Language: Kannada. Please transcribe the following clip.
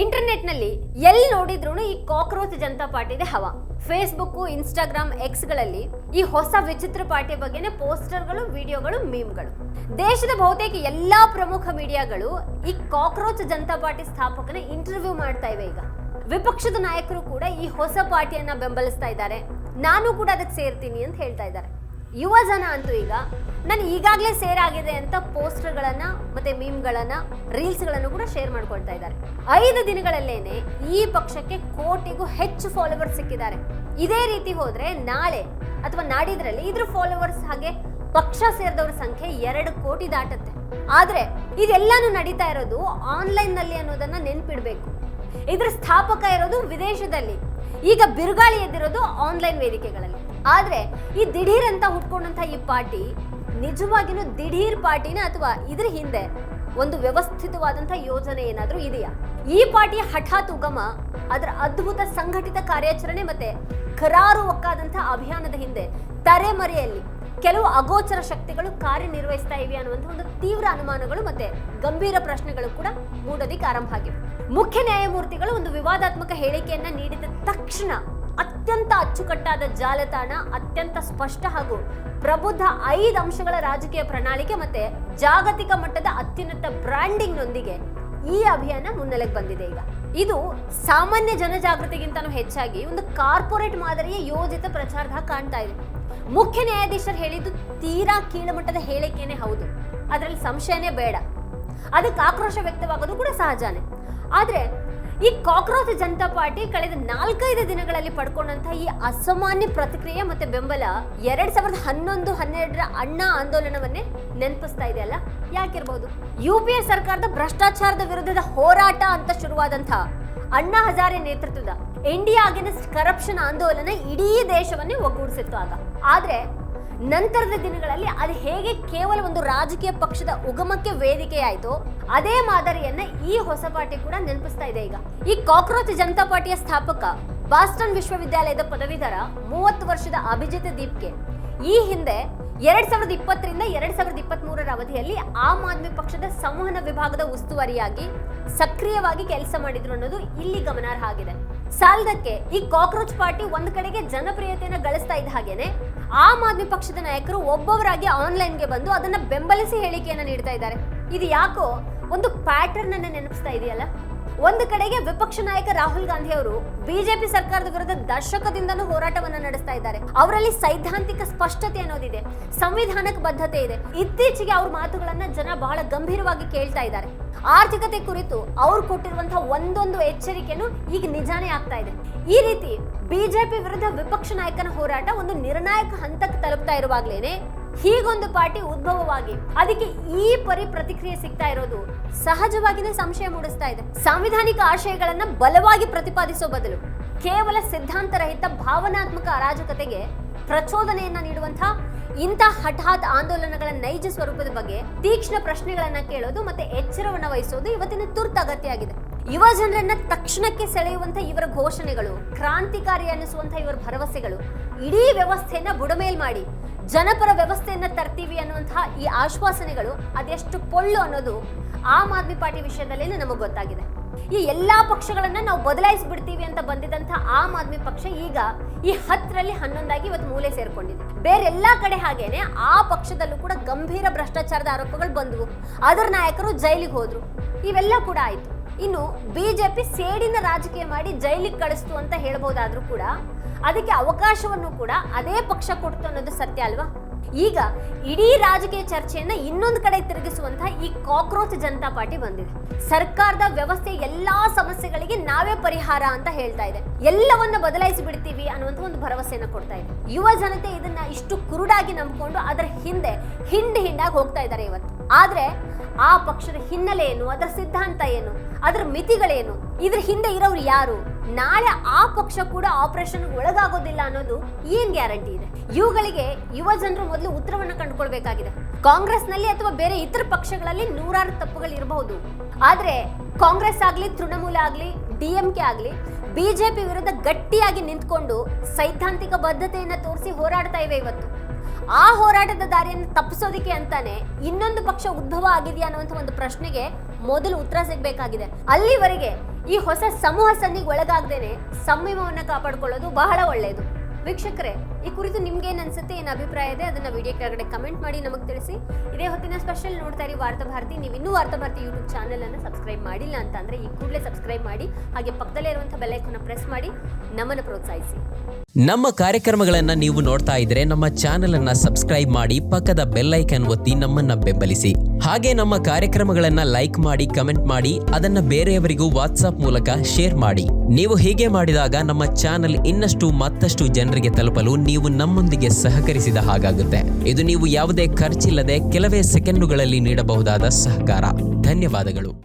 ಇಂಟರ್ನೆಟ್ನಲ್ಲಿ ಎಲ್ಲಿ ನೋಡಿದ್ರು ಈ ಕಾಕ್ರೋಚ್ ಜನತಾ ಪಾರ್ಟಿದೆ ಹವಾ. ಫೇಸ್ಬುಕ್, ಇನ್ಸ್ಟಾಗ್ರಾಮ್, ಎಕ್ಸ್ಗಳಲ್ಲಿ ಈ ಹೊಸ ವಿಚಿತ್ರ ಪಾರ್ಟಿ ಬಗ್ಗೆನೇ ಪೋಸ್ಟರ್ಗಳು, ವಿಡಿಯೋಗಳು, ಮೀಮ್ಗಳು. ದೇಶದ ಬಹುತೇಕ ಎಲ್ಲಾ ಪ್ರಮುಖ ಮೀಡಿಯಾಗಳು ಈ ಕಾಕ್ರೋಚ್ ಜನತಾ ಪಾರ್ಟಿ ಸ್ಥಾಪಕನ ಇಂಟರ್ವ್ಯೂ ಮಾಡ್ತಾ ಇವೆ. ಈಗ ವಿಪಕ್ಷದ ನಾಯಕರು ಕೂಡ ಈ ಹೊಸ ಪಾರ್ಟಿಯನ್ನ ಬೆಂಬಲಿಸ್ತಾ ಇದ್ದಾರೆ. ನಾನು ಕೂಡ ಅದಕ್ಕೆ ಸೇರ್ತೀನಿ ಅಂತ ಹೇಳ್ತಾ ಇದ್ದಾರೆ. ಯುವ ಜನ ಅಂತೂ ಈಗ ನಾನು ಈಗಾಗಲೇ ಸೇರಾಗಿದೆ ಅಂತ ಪೋಸ್ಟರ್ಗಳನ್ನ ಮತ್ತೆ ಮೀಮ್ಗಳನ್ನ, ರೀಲ್ಸ್ಗಳನ್ನು ಕೂಡ ಶೇರ್ ಮಾಡ್ಕೊಳ್ತಾ ಇದ್ದಾರೆ. 5 ದಿನಗಳಲ್ಲೇನೆ ಈ ಪಕ್ಷಕ್ಕೆ ಕೋಟಿಗೂ ಹೆಚ್ಚು ಫಾಲೋವರ್ಸ್ ಸಿಕ್ಕಿದ್ದಾರೆ. ಇದೇ ರೀತಿ ಹೋದ್ರೆ ನಾಳೆ ಅಥವಾ ನಾಡಿದ್ರಲ್ಲಿ ಇದ್ರ ಫಾಲೋವರ್ಸ್ ಹಾಗೆ ಪಕ್ಷ ಸೇರಿದವರ ಸಂಖ್ಯೆ 2 ಕೋಟಿ ದಾಟುತ್ತೆ. ಆದ್ರೆ ಇದೆಲ್ಲಾನು ನಡೀತಾ ಇರೋದು ಆನ್ಲೈನ್ ನಲ್ಲಿ ಅನ್ನೋದನ್ನ ನೆನ್ಪಿಡ್ಬೇಕು. ಇದ್ರ ಸ್ಥಾಪಕ ಇರೋದು ವಿದೇಶದಲ್ಲಿ, ಈಗ ಬಿರುಗಾಳಿ ಎದ್ದಿರೋದು ಆನ್ಲೈನ್ ವೇದಿಕೆಗಳಲ್ಲಿ. ಆದ್ರೆ ಈ ದಿಢೀರ್ ಅಂತ ಹುಟ್ಕೊಂಡಂತ ಈ ಪಾರ್ಟಿ ನಿಜವಾಗಿನೂ ದಿಢೀರ್ ಪಾರ್ಟಿನ ಅಥವಾ ಇದ್ರ ಹಿಂದೆ ಒಂದು ವ್ಯವಸ್ಥಿತವಾದಂತ ಯೋಜನೆ ಏನಾದ್ರೂ ಇದೆಯಾ? ಈ ಪಾರ್ಟಿಯ ಹಠಾತ್ ಉಗಮ, ಅದರ ಅದ್ಭುತ ಸಂಘಟಿತ ಕಾರ್ಯಾಚರಣೆ ಮತ್ತೆ ಕರಾರುವಕ್ಕಾದಂತಹ ಅಭಿಯಾನದ ಹಿಂದೆ ತರೆಮರೆಯಲ್ಲಿ ಕೆಲವು ಅಗೋಚರ ಶಕ್ತಿಗಳು ಕಾರ್ಯನಿರ್ವಹಿಸ್ತಾ ಇವೆ ಅನ್ನುವಂಥ ಒಂದು ತೀವ್ರ ಅನುಮಾನಗಳು ಮತ್ತೆ ಗಂಭೀರ ಪ್ರಶ್ನೆಗಳು ಕೂಡ ಮೂಡೋದಿಕ್ಕೆ ಆರಂಭ ಆಗಿವೆ. ಮುಖ್ಯ ನ್ಯಾಯಮೂರ್ತಿಗಳು ಒಂದು ವಿವಾದಾತ್ಮಕ ಹೇಳಿಕೆಯನ್ನ ನೀಡಿದ ತಕ್ಷಣ ಅತ್ಯಂತ ಅಚ್ಚುಕಟ್ಟಾದ ಜಾಲತಾಣ, ಅತ್ಯಂತ ಸ್ಪಷ್ಟ ಹಾಗೂ ಪ್ರಬುದ್ಧ 5 ಅಂಶಗಳ ರಾಜಕೀಯ ಪ್ರಣಾಳಿಕೆ ಮತ್ತೆ ಜಾಗತಿಕ ಮಟ್ಟದ ಅತ್ಯುನ್ನತ ಬ್ರ್ಯಾಂಡಿಂಗ್ ನೊಂದಿಗೆ ಈ ಅಭಿಯಾನ ಮುನ್ನೆಲೆಗೆ ಬಂದಿದೆ. ಈಗ ಇದು ಸಾಮಾನ್ಯ ಜನಜಾಗೃತಿಗಿಂತನೂ ಹೆಚ್ಚಾಗಿ ಒಂದು ಕಾರ್ಪೊರೇಟ್ ಮಾದರಿಯ ಯೋಜಿತ ಪ್ರಚಾರದ ಕಾಣ್ತಾ ಇದೆ. ಮುಖ್ಯ ನ್ಯಾಯಾಧೀಶರು ಹೇಳಿದ್ದು ತೀರಾ ಕೀಳುಮಟ್ಟದ ಹೇಳಿಕೆನೇ ಹೌದು, ಅದರಲ್ಲಿ ಸಂಶಯನೇ ಬೇಡ. ಅದಕ್ಕೆ ಆಕ್ರೋಶ ವ್ಯಕ್ತವಾಗೋದು ಕೂಡ ಸಹಜನೇ. ಆದ್ರೆ ಈ ಕಾಕ್ರೋಚ್ ಜನತಾ ಪಾರ್ಟಿ ಕಳೆದ 4-5 ದಿನಗಳಲ್ಲಿ ಪಡ್ಕೊಂಡಂತಹ ಈ ಅಸಾಮಾನ್ಯ ಪ್ರತಿಕ್ರಿಯೆ ಮತ್ತೆ ಬೆಂಬಲ 2011-12ರ ಅಣ್ಣಾ ಆಂದೋಲನವನ್ನೇ ನೆನಪಿಸ್ತಾ ಇದೆಯಲ್ಲ. ಯಾಕಿರ್ಬೋದು? UPA ಸರ್ಕಾರದ ಭ್ರಷ್ಟಾಚಾರದ ವಿರುದ್ಧದ ಹೋರಾಟ ಅಂತ ಶುರುವಾದಂತಹ ಅಣ್ಣಾ ಹಜಾರೆ ನೇತೃತ್ವದ ಇಂಡಿಯಾ ಅಗೇನ್ಸ್ಟ್ ಕರಪ್ಷನ್ ಆಂದೋಲನ ಇಡೀ ದೇಶವನ್ನೇ ಒಗ್ಗೂಡಿಸಿತ್ತು ಆಗ. ಆದ್ರೆ ನಂತರದ ದಿನಗಳಲ್ಲಿ ಅದು ಹೇಗೆ ಕೇವಲ ಒಂದು ರಾಜಕೀಯ ಪಕ್ಷದ ಉಗಮಕ್ಕೆ ವೇದಿಕೆಯಾಯಿತು, ಅದೇ ಮಾದರಿಯನ್ನ ಈ ಹೊಸ ಪಾರ್ಟಿ ಕೂಡ ನೆನಪಿಸ್ತಾ ಇದೆ. ಈಗ ಈ ಕಾಕ್ರೋಚ್ ಜನತಾ ಪಾರ್ಟಿಯ ಸ್ಥಾಪಕ ಬಾಸ್ಟನ್ ವಿಶ್ವವಿದ್ಯಾಲಯದ ಪದವೀಧರ 30 ವರ್ಷದ ಅಭಿಜಿತ್ ದೀಪ್ಗೆ ಈ ಹಿಂದೆ 2020ರಿಂದ 2023ರ ಅವಧಿಯಲ್ಲಿ ಆಮ್ ಆದ್ಮಿ ಪಕ್ಷದ ಸಂವಹನ ವಿಭಾಗದ ಉಸ್ತುವಾರಿಯಾಗಿ ಸಕ್ರಿಯವಾಗಿ ಕೆಲಸ ಮಾಡಿದ್ರು ಅನ್ನೋದು ಇಲ್ಲಿ ಗಮನಾರ್ಹ ಆಗಿದೆ. ಸಾಲದಕ್ಕೆ ಈ ಕಾಕ್ರೋಚ್ ಪಾರ್ಟಿ ಒಂದ್ ಕಡೆಗೆ ಜನಪ್ರಿಯತೆಯನ್ನ ಗಳಿಸ್ತಾ ಇದ್ದ ಹಾಗೇನೆ ಆಮ್ ಆದ್ಮಿ ಪಕ್ಷದ ನಾಯಕರು ಒಬ್ಬೊಬ್ಬರಾಗಿ ಆನ್ಲೈನ್ಗೆ ಬಂದು ಅದನ್ನ ಬೆಂಬಲಿಸಿ ಹೇಳಿಕೆಯನ್ನ ನೀಡ್ತಾ ಇದ್ದಾರೆ. ಇದು ಯಾಕೋ ಒಂದು ಪ್ಯಾಟರ್ನ್ ಅನ್ನ ನೆನಪಿಸ್ತಾ ಇದೆಯಲ್ಲ. ಒಂದು ಕಡೆಗೆ ವಿಪಕ್ಷ ನಾಯಕ ರಾಹುಲ್ ಗಾಂಧಿ ಅವರು ಬಿಜೆಪಿ ಸರ್ಕಾರದ ವಿರುದ್ಧ ದಶಕದಿಂದನೂ ಹೋರಾಟವನ್ನ ನಡೆಸ್ತಾ ಇದ್ದಾರೆ. ಅವರಲ್ಲಿ ಸೈದ್ಧಾಂತಿಕ ಸ್ಪಷ್ಟತೆ ಅನ್ನೋದಿದೆ, ಸಂವಿಧಾನಕ್ಕೆ ಬದ್ಧತೆ ಇದೆ. ಇತ್ತೀಚೆಗೆ ಅವ್ರ ಮಾತುಗಳನ್ನ ಜನ ಬಹಳ ಗಂಭೀರವಾಗಿ ಕೇಳ್ತಾ ಇದ್ದಾರೆ. ಆರ್ಥಿಕತೆ ಕುರಿತು ಅವ್ರು ಕೊಟ್ಟಿರುವಂತಹ ಒಂದೊಂದು ಎಚ್ಚರಿಕೆನೂ ಈಗ ನಿಜಾನೇ ಆಗ್ತಾ ಇದೆ. ಈ ರೀತಿ ಬಿಜೆಪಿ ವಿರುದ್ಧ ವಿಪಕ್ಷ ನಾಯಕನ ಹೋರಾಟ ಒಂದು ನಿರ್ಣಾಯಕ ಹಂತಕ್ಕೆ ತಲುಪ್ತಾ ಇರುವಾಗ್ಲೇನೆ ಹೀಗೊಂದು ಪಾರ್ಟಿ ಉದ್ಭವವಾಗಿ ಅದಕ್ಕೆ ಈ ಪ್ರತಿಕ್ರಿಯೆ ಸಿಗ್ತಾ ಇರೋದು ಸಹಜವಾಗಿಯೇ ಸಂಶಯ ಮೂಡಿಸ್ತಾ ಇದೆ. ಸಾಂವಿಧಾನಿಕ ಆಶಯಗಳನ್ನ ಬಲವಾಗಿ ಪ್ರತಿಪಾದಿಸೋ ಬದಲು ಕೇವಲ ಸಿದ್ಧಾಂತರಹಿತ ಭಾವನಾತ್ಮಕ ಅರಾಜಕತೆಗೆ ಪ್ರಚೋದನೆಯನ್ನ ನೀಡುವಂತಹ ಇಂಥ ಹಠಾತ್ ಆಂದೋಲನಗಳ ನೈಜ ಸ್ವರೂಪದ ಬಗ್ಗೆ ತೀಕ್ಷ್ಣ ಪ್ರಶ್ನೆಗಳನ್ನ ಕೇಳೋದು ಮತ್ತೆ ಎಚ್ಚರವನ್ನ ವಹಿಸೋದು ಇವತ್ತಿನ ತುರ್ತು ಅಗತ್ಯ ಆಗಿದೆ. ಯುವ ಜನರನ್ನ ತಕ್ಷಣಕ್ಕೆ ಸೆಳೆಯುವಂತ ಇವರ ಘೋಷಣೆಗಳು, ಕ್ರಾಂತಿಕಾರಿ ಅನ್ನಿಸುವಂತ ಇವರ ಭರವಸೆಗಳು ಇಡೀ ವ್ಯವಸ್ಥೆಯನ್ನ ಬುಡಮೇಲ್ ಮಾಡಿ ಜನಪರ ವ್ಯವಸ್ಥೆಯನ್ನ ತರ್ತೀವಿ ಅನ್ನುವಂತಹ ಈ ಆಶ್ವಾಸನೆಗಳು ಅದೆಷ್ಟು ಪೊಳ್ಳು ಅನ್ನೋದು ಆಮ್ ಆದ್ಮಿ ಪಾರ್ಟಿ ವಿಷಯದಲ್ಲೇ ನಮಗೆ ಗೊತ್ತಾಗಿದೆ. ಈ ಎಲ್ಲಾ ಪಕ್ಷಗಳನ್ನ ನಾವು ಬದಲಾಯಿಸ್ಬಿಡ್ತೀವಿ ಅಂತ ಬಂದಿದ್ದಂತಹ ಆಮ್ ಆದ್ಮಿ ಪಕ್ಷ ಈಗ ಈ 10ರಲ್ಲಿ 11 ಇವತ್ತು ಮೂಲೆ ಸೇರ್ಕೊಂಡಿದೆ. ಬೇರೆಲ್ಲಾ ಕಡೆ ಹಾಗೇನೆ ಆ ಪಕ್ಷದಲ್ಲೂ ಕೂಡ ಗಂಭೀರ ಭ್ರಷ್ಟಾಚಾರದ ಆರೋಪಗಳು ಬಂದವು. ಅದರ ನಾಯಕರು ಜೈಲಿಗೆ ಹೋದ್ರು. ಇವೆಲ್ಲ ಕೂಡ ಆಯ್ತು. ಇನ್ನು ಬಿಜೆಪಿ ಸೇಡಿನ ರಾಜಕೀಯ ಮಾಡಿ ಜೈಲಿಗೆ ಕಳಿಸ್ತು ಅಂತ ಹೇಳ್ಬಹುದಾದ್ರೂ ಕೂಡ ಅದಕ್ಕೆ ಅವಕಾಶವನ್ನು ಕೂಡ ಅದೇ ಪಕ್ಷ ಕೊಡ್ತು ಅನ್ನೋದು ಸತ್ಯ ಅಲ್ವಾ? ಈಗ ಇಡೀ ರಾಜಕೀಯ ಚರ್ಚೆಯನ್ನ ಇನ್ನೊಂದು ಕಡೆ ತಿರುಗಿಸುವಂತಹ ಈ ಕಾಕ್ರೋಚ್ ಜನತಾ ಪಾರ್ಟಿ ಬಂದಿದೆ. ಸರ್ಕಾರದ ವ್ಯವಸ್ಥೆ ಎಲ್ಲಾ ಸಮಸ್ಯೆಗಳಿಗೆ ನಾವೇ ಪರಿಹಾರ ಅಂತ ಹೇಳ್ತಾ ಇದೆ. ಎಲ್ಲವನ್ನ ಬದಲಾಯಿಸಿ ಬಿಡ್ತೀವಿ ಅನ್ನುವಂತ ಒಂದು ಭರವಸೆಯನ್ನ ಕೊಡ್ತಾ ಇದೆ. ಯುವ ಜನತೆ ಇದನ್ನ ಇಷ್ಟು ಕುರುಡಾಗಿ ನಂಬಿಕೊಂಡು ಅದರ ಹಿಂದೆ ಹಿಂಡಾಗಿ ಹೋಗ್ತಾ ಇದ್ದಾರೆ ಇವತ್ತು. ಆದ್ರೆ ಆ ಪಕ್ಷದ ಹಿನ್ನೆಲೆ ಏನು, ಅದರ ಸಿದ್ಧಾಂತ ಏನು, ಅದರ ಮಿತಿಗಳೇನು, ಇದ್ರ ಹಿಂದೆ ಇರೋರು ಯಾರು, ನಾಳೆ ಆ ಪಕ್ಷ ಕೂಡ ಆಪರೇಷನ್ ಒಳಗಾಗೋದಿಲ್ಲ ಅನ್ನೋದು ಏನ್ ಗ್ಯಾರಂಟಿ ಇದೆ? ಇವುಗಳಿಗೆ ಯುವ ಜನರು ಮೊದಲು ಉತ್ತರವನ್ನ ಕಂಡುಕೊಳ್ಬೇಕಾಗಿದೆ. ಕಾಂಗ್ರೆಸ್ ನಲ್ಲಿ ಅಥವಾ ಬೇರೆ ಇತರ ಪಕ್ಷಗಳಲ್ಲಿ ನೂರಾರು ತಪ್ಪುಗಳು ಇರಬಹುದು. ಆದ್ರೆ ಕಾಂಗ್ರೆಸ್ ಆಗ್ಲಿ, ತೃಣಮೂಲ ಆಗ್ಲಿ, DMK ಆಗ್ಲಿ ಬಿಜೆಪಿ ವಿರುದ್ಧ ಗಟ್ಟಿಯಾಗಿ ನಿಂತ್ಕೊಂಡು ಸೈದ್ಧಾಂತಿಕ ಬದ್ಧತೆಯನ್ನ ತೋರಿಸಿ ಹೋರಾಡ್ತಾ ಇವೆ ಇವತ್ತು. ಆ ಹೋರಾಟದ ದಾರಿಯನ್ನು ತಪ್ಪಿಸೋದಿಕ್ಕೆ ಅಂತಾನೆ ಇನ್ನೊಂದು ಪಕ್ಷ ಉದ್ಭವ ಆಗಿದೆಯಾ ಅನ್ನುವಂಥ ಒಂದು ಪ್ರಶ್ನೆಗೆ ಮೊದಲು ಉತ್ತರ ಸಿಗಬೇಕಾಗಿದೆ. ಅಲ್ಲಿವರೆಗೆ ಈ ಹೊಸ ಸಮೂಹ ಸಂಧಿಗೆ ಒಳಗಾಗದೇನೆ ಸಂಯಮವನ್ನು ಕಾಪಾಡಿಕೊಳ್ಳೋದು ಬಹಳ ಒಳ್ಳೆಯದು. ವೀಕ್ಷಕರೇ, ಈ ಕುರಿತು ನಿಮ್ಗೆ ಏನ್ ಅನ್ಸುತ್ತೆ, ಏನ್ ಅಭಿಪ್ರಾಯ ಇದೆ ಅದನ್ನ ವಿಡಿಯೋ ಕೆಳಗಡೆ ಕಮೆಂಟ್ ಮಾಡಿ ನಮಗೆ ತಿಳಿಸಿ. ಇದೇ ಹೊತ್ತಿನ ಸ್ಪೆಷಲ್ ನೋಡ್ತಾ ಇರಿ ವಾರ್ತಾ ಭಾರತಿ. ನೀವು ಇನ್ನೂ ವಾರ್ತಾ ಭಾರತಿ ಯೂಟ್ಯೂಬ್ ಚಾನೆಲ್ ಅನ್ನು ಸಬ್ಸ್ಕ್ರೈಬ್ ಮಾಡಿಲ್ಲ ಅಂತ ಅಂದ್ರೆ ಈ ಕೂಡಲೇ ಸಬ್ಸ್ಕ್ರೈಬ್ ಮಾಡಿ, ಹಾಗೆ ಪಕ್ಕದಲ್ಲೇ ಇರುವಂತಹ ಬೆಲ್ ಐಕಾನ್ ಪ್ರೆಸ್ ಮಾಡಿ ನಮ್ಮನ್ನು ಪ್ರೋತ್ಸಾಹಿಸಿ. ನಮ್ಮ ಕಾರ್ಯಕ್ರಮಗಳನ್ನ ನೀವು ನೋಡ್ತಾ ಇದ್ರೆ ನಮ್ಮ ಚಾನೆಲ್ ಅನ್ನ ಸಬ್ಸ್ಕ್ರೈಬ್ ಮಾಡಿ, ಪಕ್ಕದ ಬೆಲ್ ಐಕಾನ್ ಒತ್ತಿ ನಮ್ಮನ್ನ ಬೆಂಬಲಿಸಿ. ಹಾಗೆ ನಮ್ಮ ಕಾರ್ಯಕ್ರಮಗಳನ್ನ ಲೈಕ್ ಮಾಡಿ, ಕಮೆಂಟ್ ಮಾಡಿ, ಅದನ್ನ ಬೇರೆಯವರಿಗೂ ವಾಟ್ಸ್ಆಪ್ ಮೂಲಕ ಶೇರ್ ಮಾಡಿ. ನೀವು ಹೀಗೆ ಮಾಡಿದಾಗ ನಮ್ಮ ಚಾನೆಲ್ ಇನ್ನಷ್ಟು ಮತ್ತಷ್ಟು ಜನರಿಗೆ ತಲುಪಲು ನೀವು ನಮ್ಮೊಂದಿಗೆ ಸಹಕರಿಸಿದ ಹಾಗಾಗುತ್ತೆ. ಇದು ನೀವು ಯಾವುದೇ ಖರ್ಚಿಲ್ಲದೆ ಕೆಲವೇ ಸೆಕೆಂಡುಗಳಲ್ಲಿ ನೀಡಬಹುದಾದ ಸಹಕಾರ. ಧನ್ಯವಾದಗಳು.